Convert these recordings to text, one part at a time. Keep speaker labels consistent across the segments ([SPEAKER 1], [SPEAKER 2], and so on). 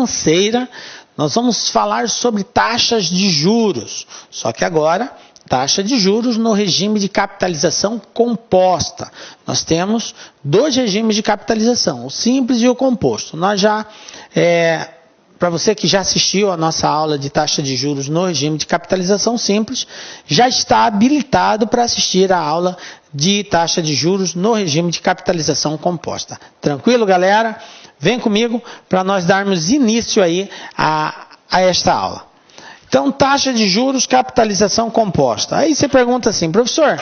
[SPEAKER 1] financeira, nós vamos falar sobre taxas de juros. Só que agora, taxa de juros no regime de capitalização composta. Nós temos dois regimes de capitalização, o simples e o composto. Nós já, para você que já assistiu a nossa aula de taxa de juros no regime de capitalização simples, já está habilitado para assistir a aula de taxa de juros no regime de capitalização composta. Tranquilo, galera? Vem comigo para nós darmos início aí a esta aula. Então, taxa de juros, capitalização composta. Aí você pergunta assim, professor,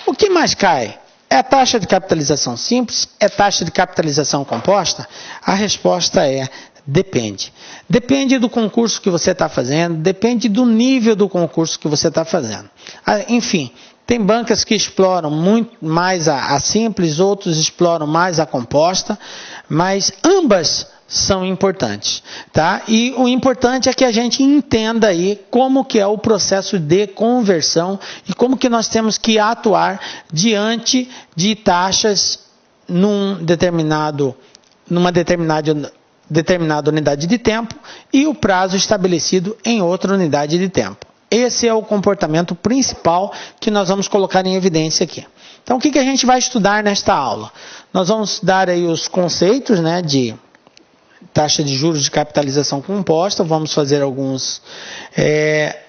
[SPEAKER 1] o que mais cai? É a taxa de capitalização simples? É taxa de capitalização composta? A resposta é depende. Depende do concurso que você está fazendo, depende do nível do concurso que você está fazendo. Enfim, tem bancas que exploram muito mais a simples, outros exploram mais a composta, mas ambas são importantes, tá? E o importante é que a gente entenda aí como que é o processo de conversão e como que nós temos que atuar diante de taxas numa determinada unidade de tempo e o prazo estabelecido em outra unidade de tempo. Esse é o comportamento principal que nós vamos colocar em evidência aqui. Então, o que a gente vai estudar nesta aula? Nós vamos dar aí os conceitos, né, de taxa de juros de capitalização composta, vamos fazer alguns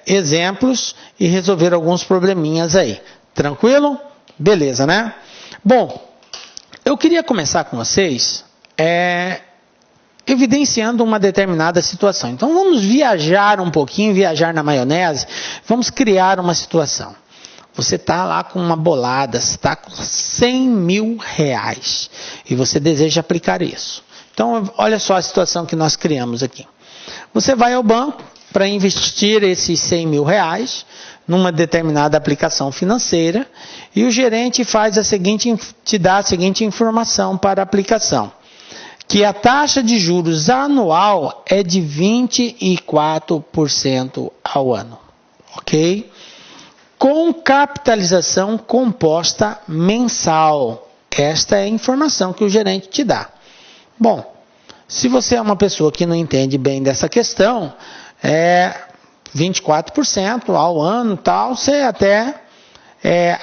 [SPEAKER 1] exemplos e resolver alguns probleminhas aí. Tranquilo? Beleza, né? Bom, eu queria começar com vocês evidenciando uma determinada situação. Então, vamos viajar um pouquinho, viajar na maionese, vamos criar uma situação. Você está lá com uma bolada, você está com 100 mil reais e você deseja aplicar isso. Então, olha só a situação que nós criamos aqui. Você vai ao banco para investir esses 100 mil reais numa determinada aplicação financeira e o gerente te dá a seguinte informação para a aplicação, que a taxa de juros anual é de 24% ao ano, ok? Com capitalização composta mensal. Esta é a informação que o gerente te dá. Bom, se você é uma pessoa que não entende bem dessa questão, 24% ao ano, tal, você até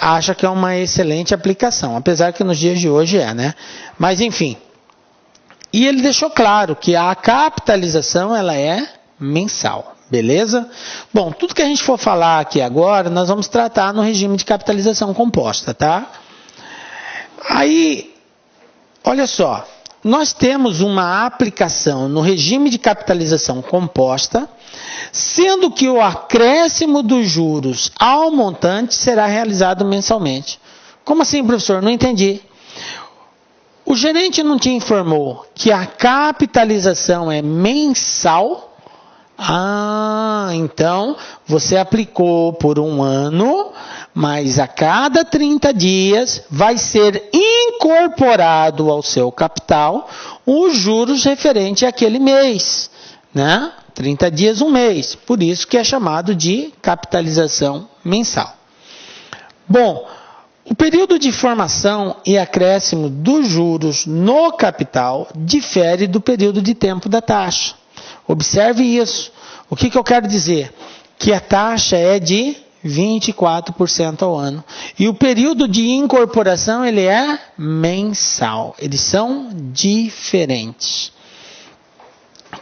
[SPEAKER 1] acha que é uma excelente aplicação, apesar que nos dias de hoje né? Mas enfim, e ele deixou claro que a capitalização ela é mensal, beleza? Bom, tudo que a gente for falar aqui agora, nós vamos tratar no regime de capitalização composta, tá? Aí, olha só. Nós temos uma aplicação no regime de capitalização composta, sendo que o acréscimo dos juros ao montante será realizado mensalmente. Como assim, professor? Não entendi. O gerente não te informou que a capitalização é mensal? Então você aplicou por um ano, mas a cada 30 dias vai ser incorporado ao seu capital os juros referentes àquele mês, né? 30 dias, um mês. Por isso que é chamado de capitalização mensal. Bom, o período de formação e acréscimo dos juros no capital difere do período de tempo da taxa. Observe isso. O que eu quero dizer? Que a taxa é de 24% ao ano. E o período de incorporação ele é mensal. Eles são diferentes.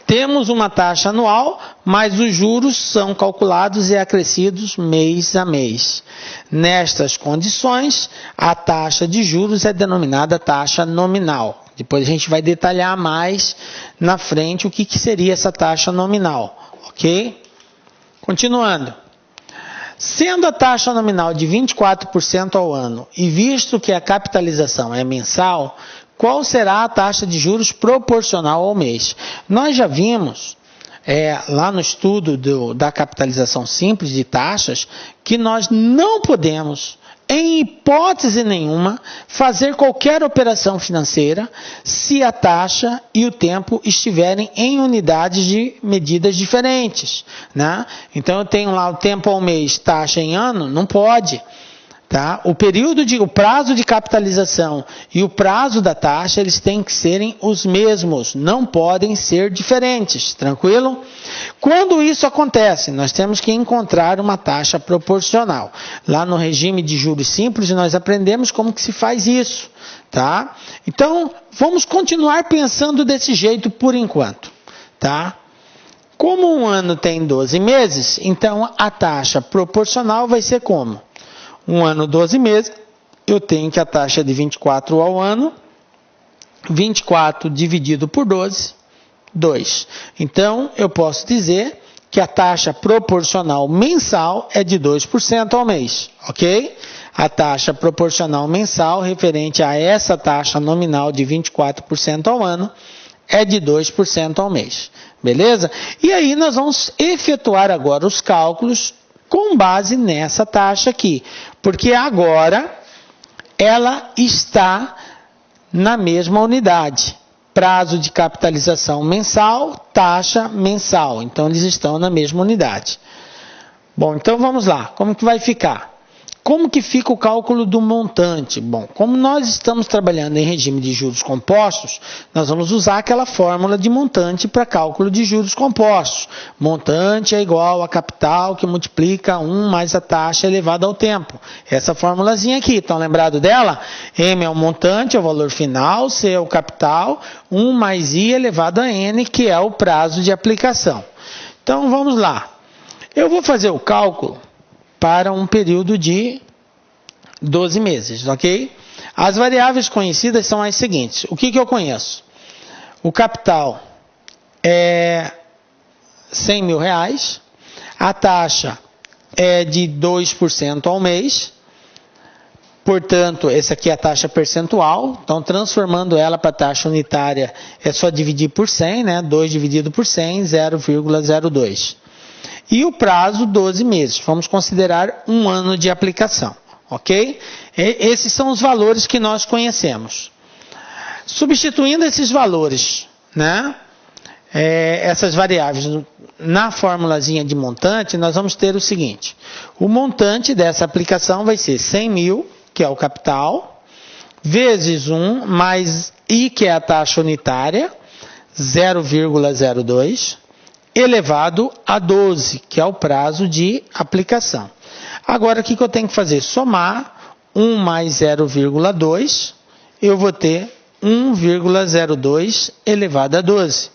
[SPEAKER 1] Temos uma taxa anual, mas os juros são calculados e acrescidos mês a mês. Nestas condições, a taxa de juros é denominada taxa nominal. Depois a gente vai detalhar mais na frente o que seria essa taxa nominal, ok? Continuando. Sendo a taxa nominal de 24% ao ano e visto que a capitalização é mensal, qual será a taxa de juros proporcional ao mês? Nós já vimos lá no estudo da capitalização simples de taxas que nós não podemos, em hipótese nenhuma, fazer qualquer operação financeira se a taxa e o tempo estiverem em unidades de medidas diferentes, né? Então eu tenho lá o tempo ao mês, taxa em ano, não pode. Tá? O prazo de capitalização e o prazo da taxa, eles têm que serem os mesmos, não podem ser diferentes, tranquilo? Quando isso acontece, nós temos que encontrar uma taxa proporcional. Lá no regime de juros simples, nós aprendemos como que se faz isso, tá? Então, vamos continuar pensando desse jeito por enquanto, tá? Como um ano tem 12 meses, então a taxa proporcional vai ser como? Um ano, 12 meses, eu tenho que a taxa de 24 ao ano, 24 dividido por 12, 2. Então, eu posso dizer que a taxa proporcional mensal é de 2% ao mês, ok? A taxa proporcional mensal referente a essa taxa nominal de 24% ao ano é de 2% ao mês, beleza? E aí nós vamos efetuar agora os cálculos com base nessa taxa aqui, porque agora ela está na mesma unidade. Prazo de capitalização mensal, taxa mensal. Então, eles estão na mesma unidade. Bom, então vamos lá. Como que vai ficar? Como que fica o cálculo do montante? Bom, como nós estamos trabalhando em regime de juros compostos, nós vamos usar aquela fórmula de montante para cálculo de juros compostos. Montante é igual a capital que multiplica 1 mais a taxa elevada ao tempo. Essa formulazinha aqui, estão lembrados dela? M é o montante, é o valor final, C é o capital, 1 mais I elevado a N, que é o prazo de aplicação. Então, vamos lá. Eu vou fazer o cálculo para um período de 12 meses, ok? As variáveis conhecidas são as seguintes. O que eu conheço? O capital é R$100 mil, a taxa é de 2% ao mês, portanto, essa aqui é a taxa percentual, então transformando ela para a taxa unitária é só dividir por 100, né? 2 dividido por 100, 0,02. E o prazo, 12 meses. Vamos considerar um ano de aplicação, ok? Esses são os valores que nós conhecemos. Substituindo esses valores, né? Essas variáveis na formulazinha de montante, nós vamos ter o seguinte. O montante dessa aplicação vai ser 100 mil, que é o capital, vezes 1, mais I, que é a taxa unitária, 0,02, elevado a 12, que é o prazo de aplicação. Agora, o que eu tenho que fazer? Somar 1 mais 0,2, eu vou ter 1,02 elevado a 12,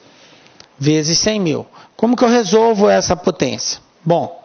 [SPEAKER 1] vezes 100 mil. Como que eu resolvo essa potência? Bom,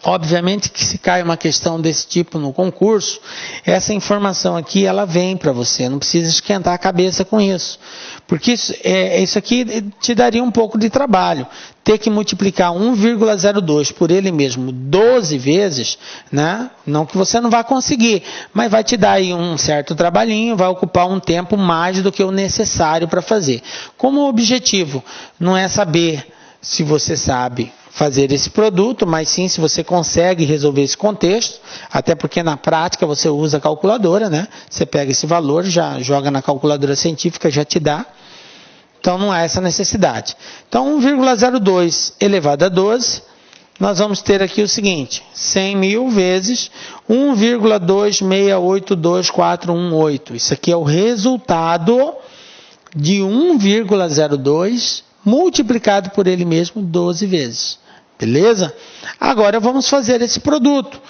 [SPEAKER 1] obviamente que se cai uma questão desse tipo no concurso, essa informação aqui ela vem para você, não precisa esquentar a cabeça com isso. Porque isso aqui te daria um pouco de trabalho. Ter que multiplicar 1,02 por ele mesmo 12 vezes, né? Não que você não vá conseguir, mas vai te dar aí um certo trabalhinho, vai ocupar um tempo mais do que o necessário para fazer. Como o objetivo não é saber se você sabe fazer esse produto, mas sim se você consegue resolver esse contexto, até porque na prática você usa a calculadora, né? Você pega esse valor, já joga na calculadora científica, já te dá. Então não há essa necessidade. Então 1,02 elevado a 12, nós vamos ter aqui o seguinte, 100 mil vezes 1,2682418. Isso aqui é o resultado de 1,02 multiplicado por ele mesmo 12 vezes. Beleza? Agora vamos fazer esse produto.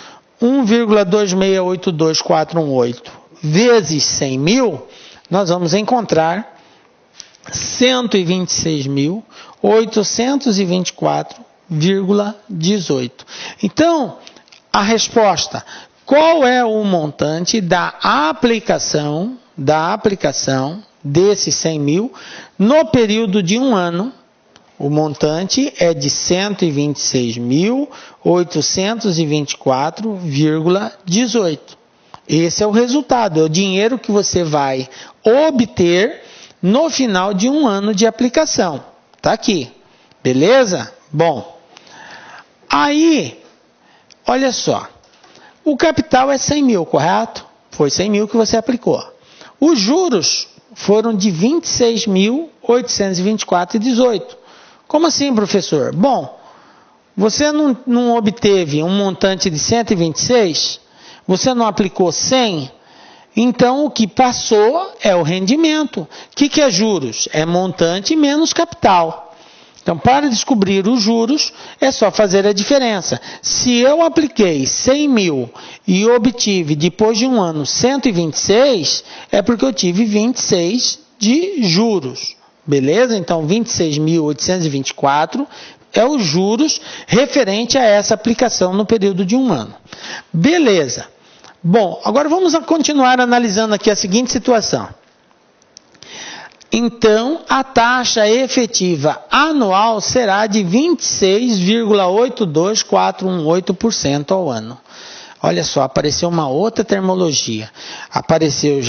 [SPEAKER 1] 1,2682418 vezes 100 mil, nós vamos encontrar 126.824,18. Então, a resposta, qual é o montante da aplicação desses 100 mil no período de um ano? O montante é de 126.824,18. Esse é o resultado, é o dinheiro que você vai obter no final de um ano de aplicação. Tá aqui, beleza? Bom, aí, olha só, o capital é 100 mil, correto? Foi 100 mil que você aplicou. Os juros foram de 26.824,18. Como assim, professor? Bom, você não obteve um montante de 126, Você não aplicou 100? Então, o que passou é o rendimento. O que é juros? É montante menos capital. Então, para descobrir os juros, é só fazer a diferença. Se eu apliquei 100 mil e obtive, depois de um ano, 126, é porque eu tive 26 de juros. Beleza? Então, 26.824 é os juros referente a essa aplicação no período de um ano. Beleza. Bom, agora vamos continuar analisando aqui a seguinte situação. Então, a taxa efetiva anual será de 26,82418% ao ano. Olha só, apareceu uma outra terminologia. Apareceu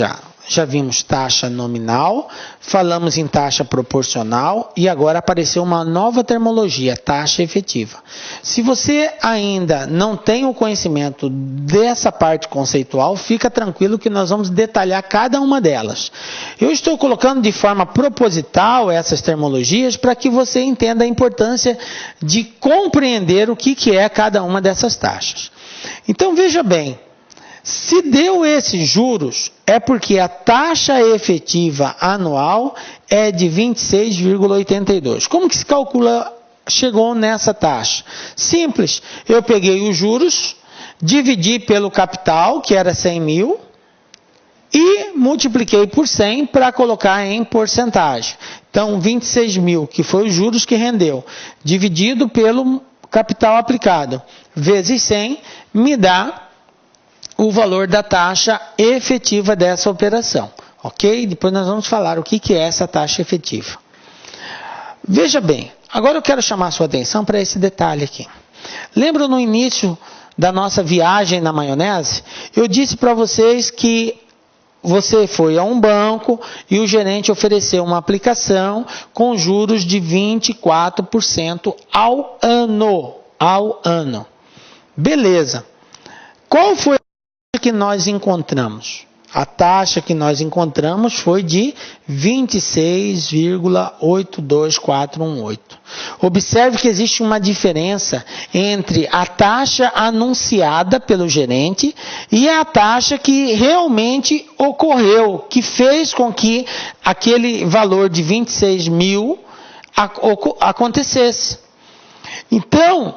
[SPEAKER 1] já vimos taxa nominal, falamos em taxa proporcional e agora apareceu uma nova terminologia, taxa efetiva. Se você ainda não tem o conhecimento dessa parte conceitual, fica tranquilo que nós vamos detalhar cada uma delas. Eu estou colocando de forma proposital essas terminologias para que você entenda a importância de compreender o que é cada uma dessas taxas. Então veja bem, se deu esses juros, é porque a taxa efetiva anual é de 26,82. Como que se calcula, chegou nessa taxa? Simples, eu peguei os juros, dividi pelo capital, que era 100 mil, e multipliquei por 100 para colocar em porcentagem. Então, 26 mil, que foi os juros que rendeu, dividido pelo capital aplicado, vezes 100, me dá o valor da taxa efetiva dessa operação, ok? Depois nós vamos falar o que é essa taxa efetiva. Veja bem, agora eu quero chamar a sua atenção para esse detalhe aqui. Lembra no início da nossa viagem na maionese? Eu disse para vocês que você foi a um banco e o gerente ofereceu uma aplicação com juros de 24% ao ano. Beleza. Qual foi que nós encontramos? A taxa que nós encontramos foi de 26,82418. Observe que existe uma diferença entre a taxa anunciada pelo gerente e a taxa que realmente ocorreu, que fez com que aquele valor de 26 mil acontecesse. Então,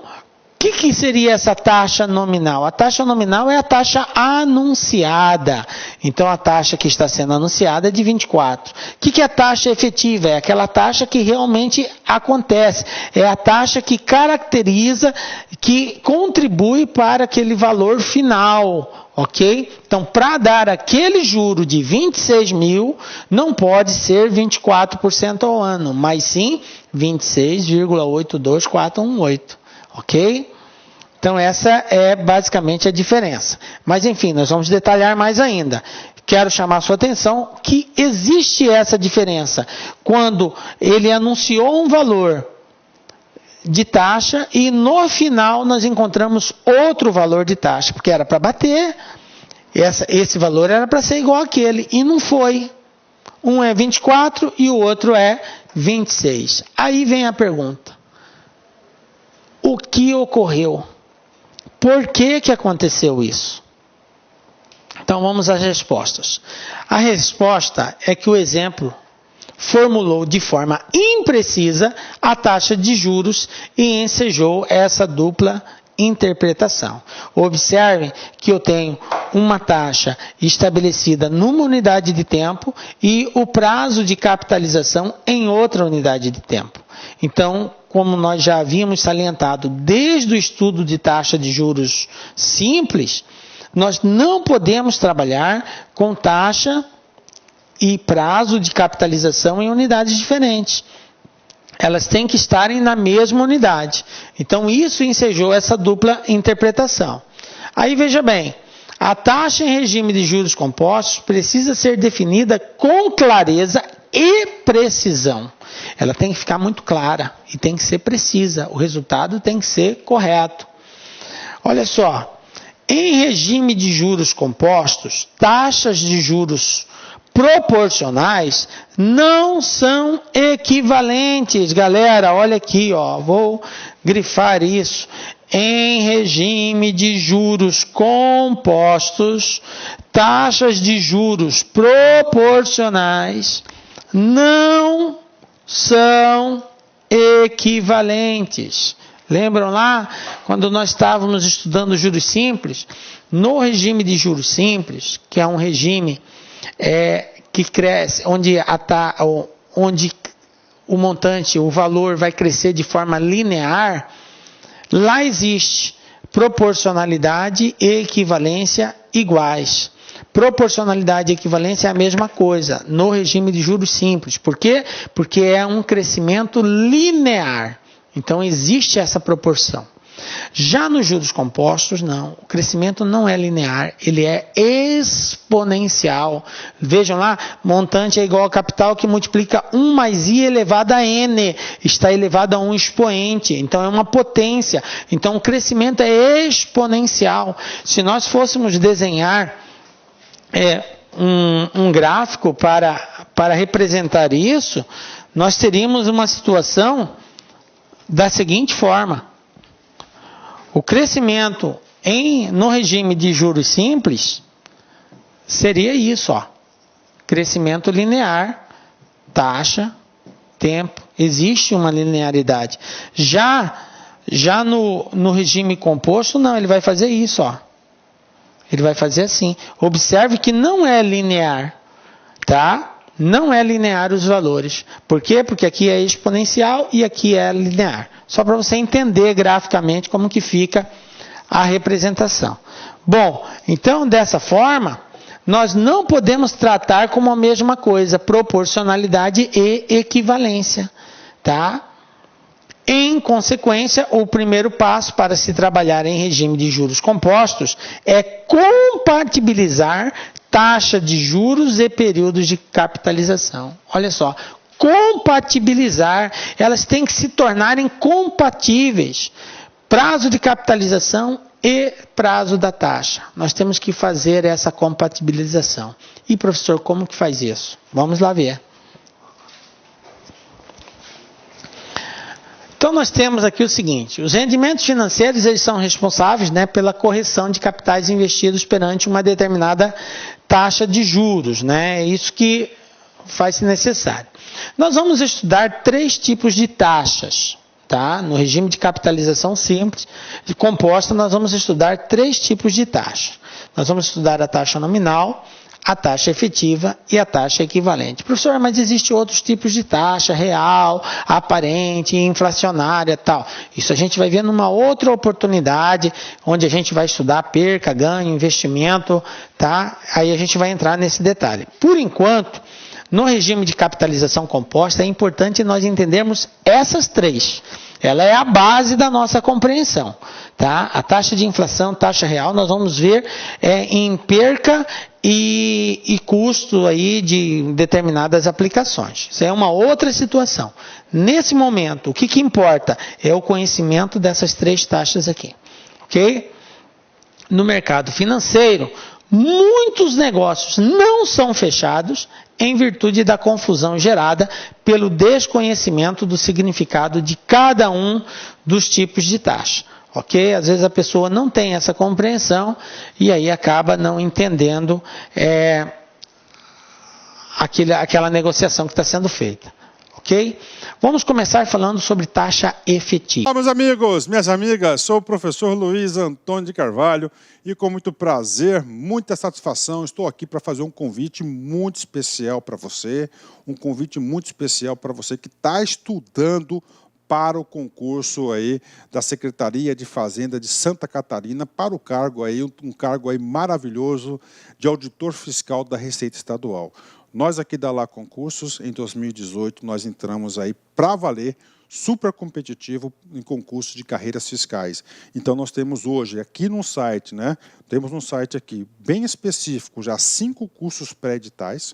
[SPEAKER 1] o que seria essa taxa nominal? A taxa nominal é a taxa anunciada. Então, a taxa que está sendo anunciada é de 24. O que é a taxa efetiva? É aquela taxa que realmente acontece. É a taxa que caracteriza, que contribui para aquele valor final. Ok? Então, para dar aquele juro de 26 mil, não pode ser 24% ao ano, mas sim 26,82418. Ok? Então, essa é basicamente a diferença. Mas, enfim, nós vamos detalhar mais ainda. Quero chamar a sua atenção que existe essa diferença. Quando ele anunciou um valor de taxa e no final nós encontramos outro valor de taxa, porque era para bater, esse valor era para ser igual àquele, e não foi. Um é 24 e o outro é 26. Aí vem a pergunta. O que ocorreu? Por que aconteceu isso? Então vamos às respostas. A resposta é que o exemplo formulou de forma imprecisa a taxa de juros e ensejou essa dupla interpretação. Observem que eu tenho uma taxa estabelecida numa unidade de tempo e o prazo de capitalização em outra unidade de tempo. Então, como nós já havíamos salientado desde o estudo de taxa de juros simples, nós não podemos trabalhar com taxa e prazo de capitalização em unidades diferentes. Elas têm que estarem na mesma unidade. Então, isso ensejou essa dupla interpretação. Aí, veja bem, a taxa em regime de juros compostos precisa ser definida com clareza e precisão. Ela tem que ficar muito clara e tem que ser precisa. O resultado tem que ser correto. Olha só, em regime de juros compostos, taxas de juros proporcionais não são equivalentes, galera. Olha aqui, ó, vou grifar isso. em regime de juros compostos, taxas de juros proporcionais não são equivalentes. Lembram lá, quando nós estávamos estudando juros simples? No regime de juros simples, que é um regime que cresce, onde o montante, o valor vai crescer de forma linear, lá existe proporcionalidade e equivalência iguais. Proporcionalidade e equivalência é a mesma coisa no regime de juros simples. Por quê? Porque é um crescimento linear. Então, existe essa proporção. Já nos juros compostos, não. O crescimento não é linear, ele é exponencial. Vejam lá, montante é igual a capital que multiplica 1 mais i elevado a n. Está elevado a um expoente, então é uma potência. Então, o crescimento é exponencial. Se nós fôssemos desenhar um gráfico para representar isso, nós teríamos uma situação da seguinte forma: o crescimento no regime de juros simples seria isso, ó. Crescimento linear, taxa, tempo, existe uma linearidade. Já no regime composto, não, ele vai fazer isso, ó. Ele vai fazer assim. Observe que não é linear, tá? Não é linear os valores. Por quê? Porque aqui é exponencial e aqui é linear. Só para você entender graficamente como que fica a representação. Bom, então dessa forma, nós não podemos tratar como a mesma coisa, proporcionalidade e equivalência, tá? Em consequência, o primeiro passo para se trabalhar em regime de juros compostos é compatibilizar taxa de juros e períodos de capitalização. Olha só, compatibilizar, elas têm que se tornarem compatíveis. Prazo de capitalização e prazo da taxa. Nós temos que fazer essa compatibilização. E, professor, como que faz isso? Vamos lá ver. Então, nós temos aqui o seguinte: os rendimentos financeiros eles são responsáveis, né, pela correção de capitais investidos perante uma determinada taxa de juros. Né? É isso que faz-se necessário. Nós vamos estudar 3 tipos de taxas. Tá? No regime de capitalização simples e composta, nós vamos estudar 3 tipos de taxa. Nós vamos estudar a taxa nominal, a taxa efetiva e a taxa equivalente. Professor, mas existem outros tipos de taxa, real, aparente, inflacionária e tal. Isso a gente vai ver numa outra oportunidade, onde a gente vai estudar perca, ganho, investimento, tá? Aí a gente vai entrar nesse detalhe. Por enquanto, no regime de capitalização composta, é importante nós entendermos essas 3. Ela é a base da nossa compreensão. Tá? A taxa de inflação, taxa real, nós vamos ver em perca e custo aí de determinadas aplicações. Isso é uma outra situação. Nesse momento, o que importa é o conhecimento dessas 3 taxas aqui. Ok? No mercado financeiro, muitos negócios não são fechados em virtude da confusão gerada pelo desconhecimento do significado de cada um dos tipos de taxa. Ok? Às vezes a pessoa não tem essa compreensão e aí acaba não entendendo aquela negociação que está sendo feita. Ok? Vamos começar falando sobre taxa efetiva.
[SPEAKER 2] Olá, meus amigos, minhas amigas, sou o professor Luiz Antônio de Carvalho e com muito prazer, muita satisfação, estou aqui para fazer um convite muito especial para você, que está estudando para o concurso aí da Secretaria de Fazenda de Santa Catarina, para o cargo aí, um cargo aí maravilhoso de auditor fiscal da Receita Estadual. Nós aqui da Lá Concursos, em 2018, nós entramos aí para valer, super competitivo em concurso de carreiras fiscais. Então nós temos hoje aqui no site, né? Temos um site aqui bem específico, já 5 cursos pré-editais,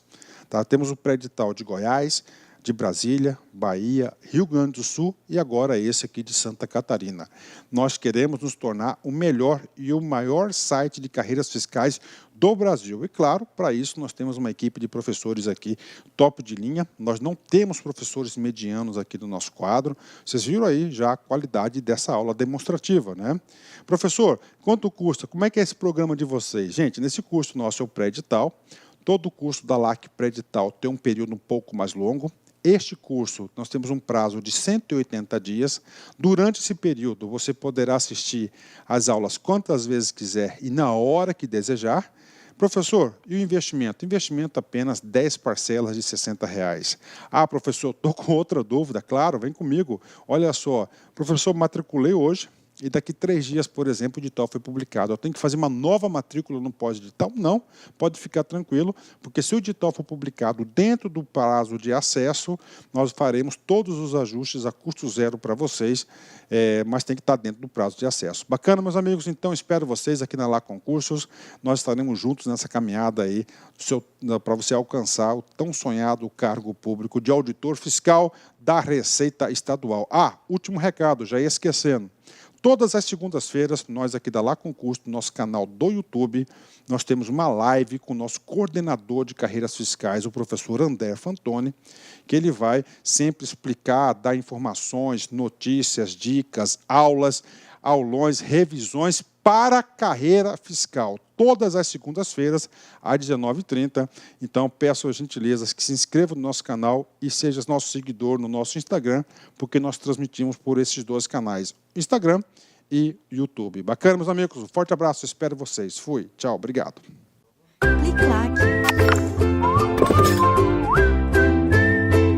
[SPEAKER 2] tá? Temos o pré-edital de Goiás, de Brasília, Bahia, Rio Grande do Sul e agora esse aqui de Santa Catarina. Nós queremos nos tornar o melhor e o maior site de carreiras fiscais do Brasil. E claro, para isso nós temos uma equipe de professores aqui top de linha. Nós não temos professores medianos aqui no nosso quadro. Vocês viram aí já a qualidade dessa aula demonstrativa, né? Professor, quanto custa? Como é que é esse programa de vocês? Gente, nesse curso nosso é o pré-edital. Todo o curso da LAC pré-edital tem um período um pouco mais longo. Este curso, nós temos um prazo de 180 dias. Durante esse período, você poderá assistir às aulas quantas vezes quiser e na hora que desejar. Professor, e o investimento? Investimento apenas 10 parcelas de R$60. Ah, professor, estou com outra dúvida. Claro, vem comigo. Olha só, professor, matriculei hoje. E daqui 3 dias, por exemplo, o edital foi publicado. Eu tenho que fazer uma nova matrícula no pós-edital? Não, pode ficar tranquilo, porque se o edital for publicado dentro do prazo de acesso, nós faremos todos os ajustes a custo zero para vocês, mas tem que estar dentro do prazo de acesso. Bacana, meus amigos? Então, espero vocês aqui na LAC Concursos. Nós estaremos juntos nessa caminhada aí para você alcançar o tão sonhado cargo público de auditor fiscal da Receita Estadual. Ah, último recado, já ia esquecendo. Todas as segundas-feiras, nós aqui da LAC Concursos, no nosso canal do YouTube, nós temos uma live com o nosso coordenador de carreiras fiscais, o professor André Fantoni, que ele vai sempre explicar, dar informações, notícias, dicas, aulas, aulões, revisões para a carreira fiscal. Todas as segundas-feiras, às 19h30. Então, peço as gentilezas que se inscreva no nosso canal e seja nosso seguidor no nosso Instagram, porque nós transmitimos por esses 2 canais, Instagram e YouTube. Bacana, meus amigos? Um forte abraço, espero vocês. Fui, tchau, obrigado.
[SPEAKER 3] Clique lá.